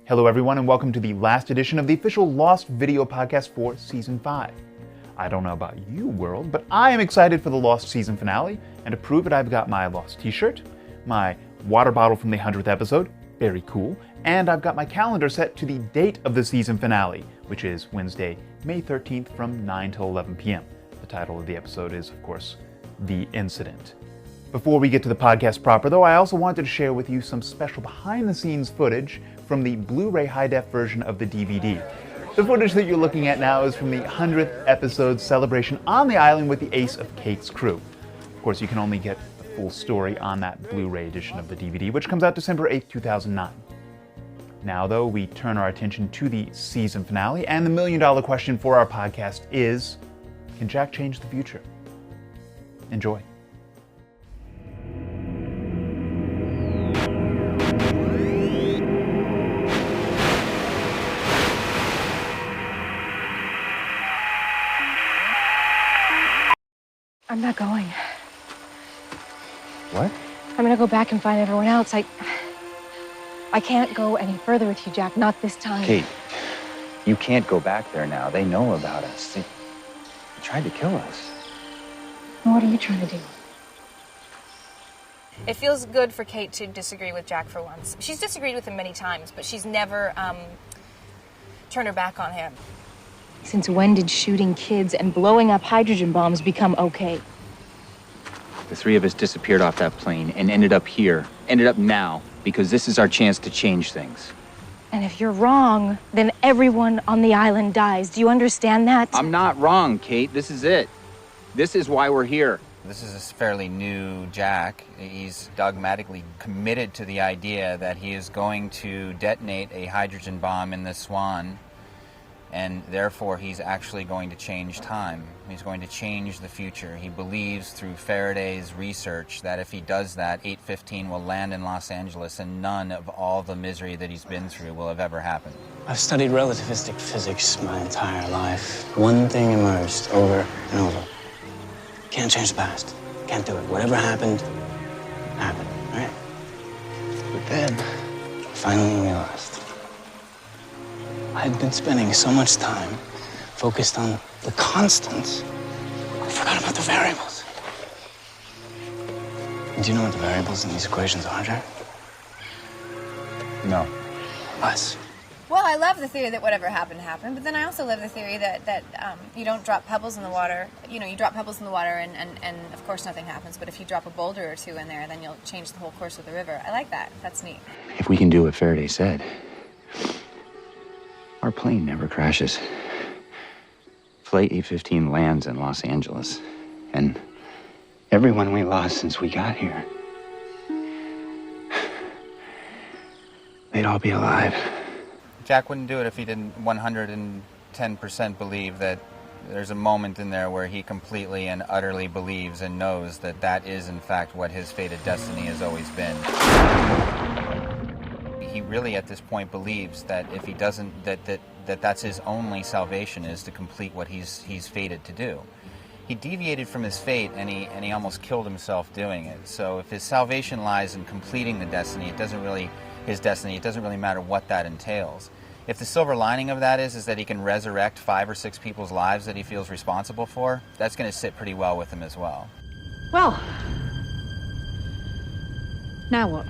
Hello everyone and welcome to the last edition of the official Lost video podcast for Season 5. I don't know about you, world, but I am excited for the Lost season finale, and to prove it I've got my Lost t-shirt, my water bottle from the 100th episode, very cool, and I've got my calendar set to the date of the season finale, which is Wednesday, May 13th from 9 till 11 p.m. The title of the episode is, of course, The Incident. Before we get to the podcast proper, though, I also wanted to share with you some special behind-the-scenes footage from the Blu-ray high-def version of the DVD. The footage that you're looking at now is from the 100th episode celebration on the island with the Ace of Kate's crew. Of course, you can only get the full story on that Blu-ray edition of the DVD, which comes out December 8th, 2009. Now, though, we turn our attention to the season finale, and the million-dollar question for our podcast is, can Jack change the future? Enjoy. I'm not going. What? I'm gonna go back and find everyone else. I can't go any further with you, Jack. Not this time. Kate, you can't go back there now. They know about us. They tried to kill us. What are you trying to do? It feels good for Kate to disagree with Jack for once. She's disagreed with him many times, but she's never turned her back on him. Since when did shooting kids and blowing up hydrogen bombs become okay? The three of us disappeared off that plane and ended up here, ended up now, because this is our chance to change things. And if you're wrong, then everyone on the island dies. Do you understand that? I'm not wrong, Kate. This is it. This is why we're here. This is a fairly new Jack. He's dogmatically committed to the idea that he is going to detonate a hydrogen bomb in the Swan, and therefore he's actually going to change time. He's going to change the future. He believes through Faraday's research that if he does that, 815 will land in Los Angeles and none of all the misery that he's been through will have ever happened. I've studied relativistic physics my entire life. One thing emerged over and over. Can't change the past. Can't do it. Whatever happened, happened, right? But then, I finally realized I had been spending so much time focused on the constants, I forgot about the variables. Do you know what the variables in these equations are, Jack? No. Us. Well, I love the theory that whatever happened, happened, but then I also love the theory that you don't drop pebbles in the water. You know, you drop pebbles in the water and of course nothing happens, but if you drop a boulder or two in there, then you'll change the whole course of the river. I like that. That's neat. If we can do what Faraday said, our plane never crashes. Flight 815 lands in Los Angeles, and everyone we lost since we got here, they'd all be alive. Jack wouldn't do it if he didn't 110% believe that there's a moment in there where he completely and utterly believes and knows that that is in fact what his fated destiny has always been. He really at this point believes that if he doesn't, that's his only salvation, is to complete what he's fated to do. He deviated from his fate and he almost killed himself doing it. So if his salvation lies in completing the destiny, it doesn't really matter what that entails. If the silver lining of that is that he can resurrect 5 or 6 people's lives that he feels responsible for, that's going to sit pretty well with him as well. Well, now what?